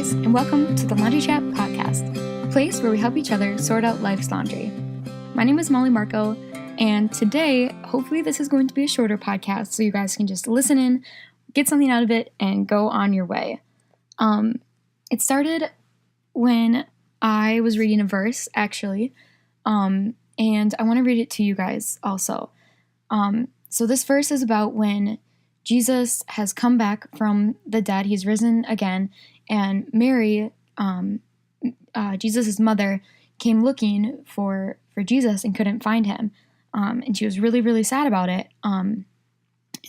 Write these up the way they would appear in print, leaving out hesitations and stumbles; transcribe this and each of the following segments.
guys, and welcome to the Laundry Chat Podcast, a place where we help each other sort out life's laundry. My name is Molly Marco, and today, hopefully this is going to be a shorter podcast so you guys can just listen in, get something out of it, and go on your way. It started when I was reading a verse, actually, and I want to read it to you guys also. So this verse is about when Jesus has come back from the dead. He's risen again, and Mary, Jesus' mother, came looking for Jesus and couldn't find him, and she was really, really sad about it. And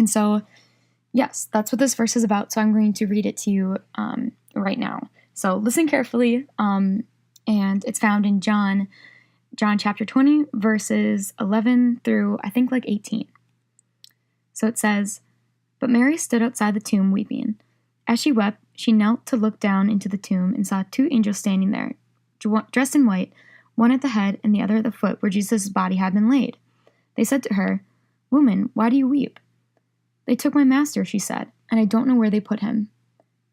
so, yes, that's what this verse is about, so I'm going to read it to you right now. So listen carefully, and it's found in John chapter 20, verses 11 through, I think, 18. So it says, "But Mary stood outside the tomb weeping. As she wept, she knelt to look down into the tomb and saw two angels standing there, dressed in white, one at the head and the other at the foot where Jesus' body had been laid. They said to her, 'Woman, why do you weep?' 'They took my master,' she said, 'and I don't know where they put him.'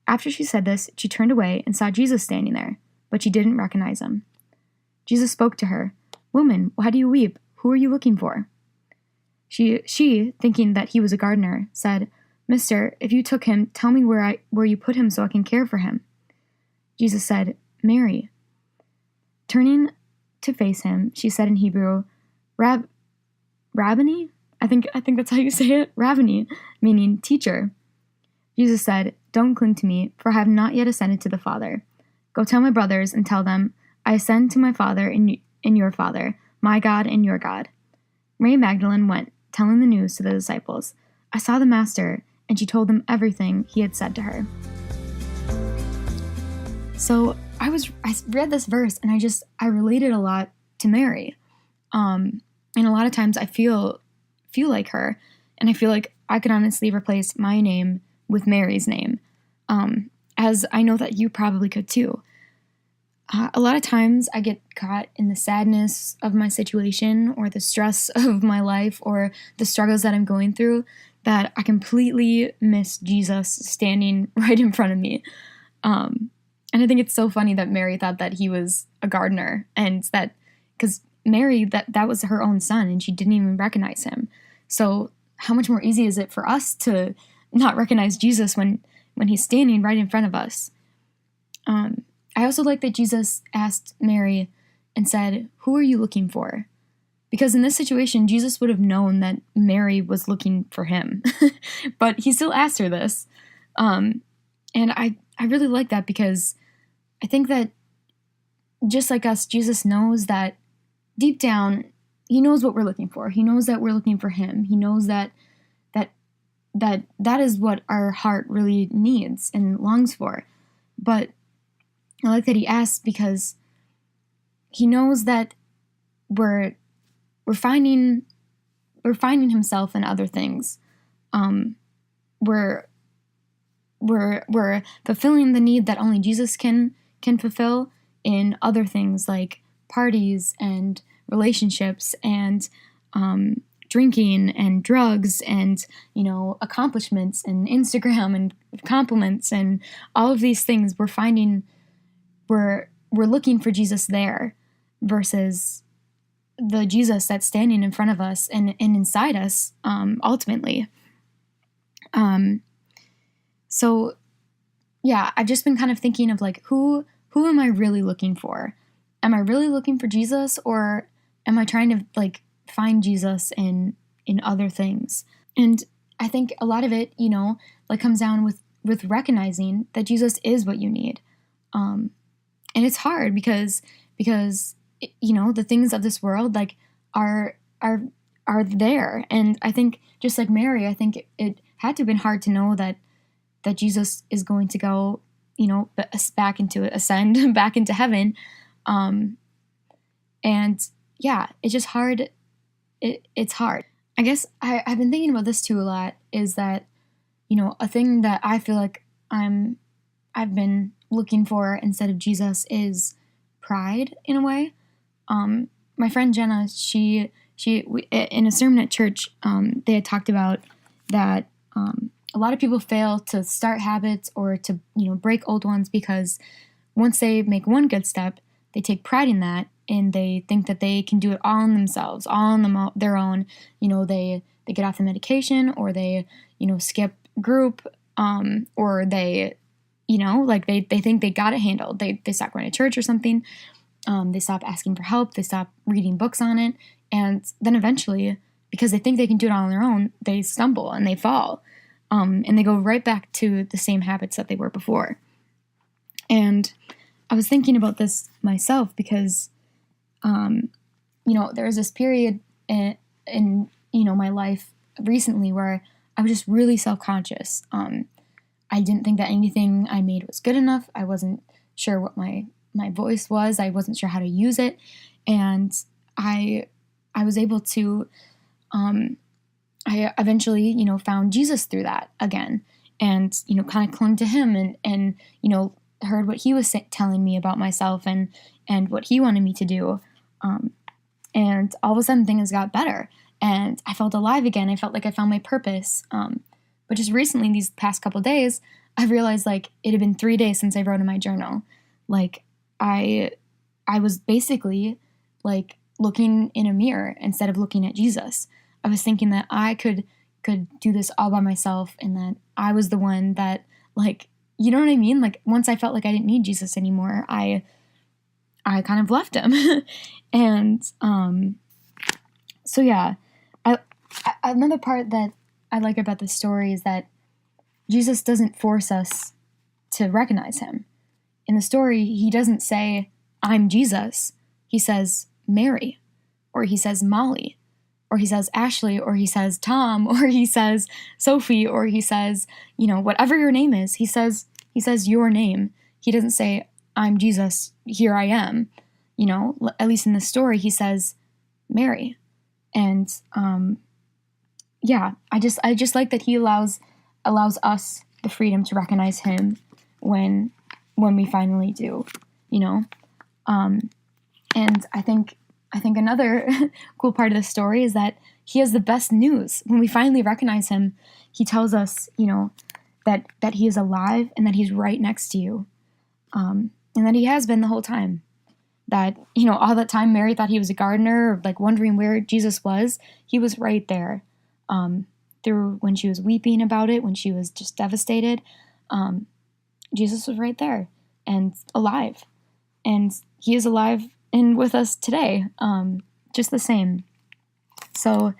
After she said this, she turned away and saw Jesus standing there, but she didn't recognize him. Jesus spoke to her, 'Woman, why do you weep? Who are you looking for?' She, thinking that he was a gardener, said, 'Mister, if you took him, tell me where you put him so I can care for him.' Jesus said, 'Mary.' Turning to face him, she said in Hebrew, 'Rabboni?' I think that's how you say it, Rabboni, meaning teacher. Jesus said, 'Don't cling to me, for I have not yet ascended to the Father. Go tell my brothers and tell them, I ascend to my Father and your Father, my God and your God.' Mary Magdalene went, telling the news to the disciples. 'I saw the Master,' and she told them everything he had said to her." So I read this verse and I related a lot to Mary. And a lot of times I feel like her, and I feel like I could honestly replace my name with Mary's name, as I know that you probably could too. A lot of times I get caught in the sadness of my situation or the stress of my life or the struggles that I'm going through that I completely miss Jesus standing right in front of me. And I think it's so funny that Mary thought that he was a gardener, and that because Mary, that was her own son and she didn't even recognize him. So how much more easy is it for us to not recognize Jesus when he's standing right in front of us? I also like that Jesus asked Mary and said, "Who are you looking for?" Because in this situation, Jesus would have known that Mary was looking for him. But he still asked her this. And I really like that, because I think that just like us, Jesus knows that deep down, he knows what we're looking for. He knows that we're looking for him. He knows that is what our heart really needs and longs for. But I like that he asks, because he knows that we're finding himself in other things. We're fulfilling the need that only Jesus can fulfill in other things like parties and relationships and drinking and drugs and accomplishments and Instagram and compliments and all of these things. We're looking for Jesus there versus the Jesus that's standing in front of us and inside us, ultimately. So yeah, I've just been kind of thinking of who am I really looking for? Am I really looking for Jesus, or am I trying to find Jesus in other things? And I think a lot of it, comes down with recognizing that Jesus is what you need. And it's hard because the things of this world are there. And I think just like Mary, I think it had to have been hard to know that Jesus is going to go, ascend back into heaven. And yeah, it's just hard. It's hard. I guess I've been thinking about this too a lot, is that, a thing that I feel like I've been looking for instead of Jesus is pride, in a way. My friend Jenna, she in a sermon at church, they had talked about that a lot of people fail to start habits or to, break old ones because once they make one good step, they take pride in that and they think that they can do it all on themselves, all on their own. They get off the medication, or they, skip group, or they, they think they got it handled. They stop going to church or something. They stop asking for help. They stop reading books on it. And then eventually, because they think they can do it all on their own, they stumble and they fall. And they go right back to the same habits that they were before. And I was thinking about this myself because, there was this period in my life recently where I was just really self-conscious. I didn't think that anything I made was good enough. I wasn't sure what my voice was. I wasn't sure how to use it. And I was able to, I eventually, found Jesus through that again, and, kind of clung to him and, heard what he was telling me about myself and what he wanted me to do. And all of a sudden things got better and I felt alive again. I felt like I found my purpose. But just recently, these past couple of days, I've realized like it had been 3 days since I wrote in my journal. Like I was basically like looking in a mirror instead of looking at Jesus. I was thinking that I could do this all by myself and that I was the one that, like, you know what I mean? Like once I felt like I didn't need Jesus anymore, I kind of left him. And so yeah, another part that I like about this story is that Jesus doesn't force us to recognize him. In the story, he doesn't say, "I'm Jesus." He says, "Mary," or he says, "Molly," or he says, "Ashley," or he says, "Tom," or he says, "Sophie," or he says, whatever your name is, he says your name. He doesn't say, "I'm Jesus, here I am." At least in the story, he says, "Mary." And, I just like that he allows us the freedom to recognize him when we finally do, and I think another cool part of the story is that he has the best news. When we finally recognize him, he tells us, that he is alive and that he's right next to you, and that he has been the whole time. That, all that time Mary thought he was a gardener, like wondering where Jesus was, he was right there. Through when she was weeping about it, when she was just devastated, Jesus was right there and alive. And he is alive and with us today, just the same. So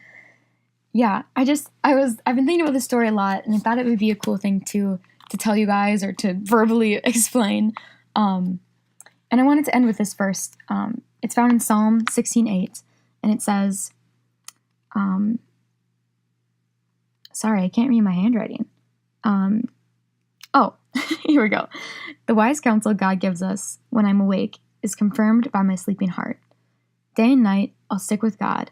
yeah, I've been thinking about this story a lot, and I thought it would be a cool thing to tell you guys or to verbally explain. And I wanted to end with this verse. It's found in Psalm 16:8, and it says, sorry, I can't read my handwriting. Here we go. "The wise counsel God gives us when I'm awake is confirmed by my sleeping heart. Day and night, I'll stick with God.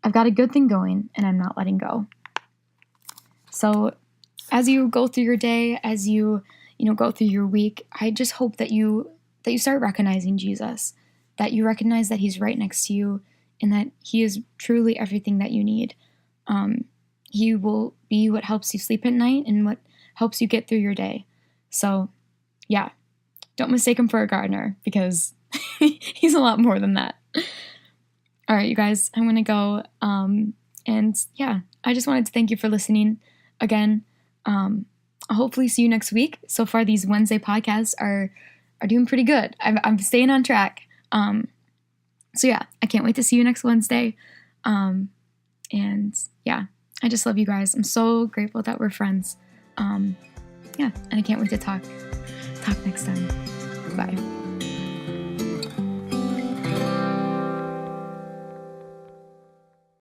I've got a good thing going, and I'm not letting go." So as you go through your day, as you go through your week, I just hope that you start recognizing Jesus, that you recognize that he's right next to you and that he is truly everything that you need. He will be what helps you sleep at night and what helps you get through your day. So yeah, don't mistake him for a gardener because he's a lot more than that. All right, you guys, I'm going to go. And yeah, I just wanted to thank you for listening again. I'll hopefully see you next week. So far, these Wednesday podcasts are doing pretty good. I'm staying on track. So yeah, I can't wait to see you next Wednesday. And yeah, I just love you guys. I'm so grateful that we're friends. Yeah, and I can't wait to talk next time. Bye.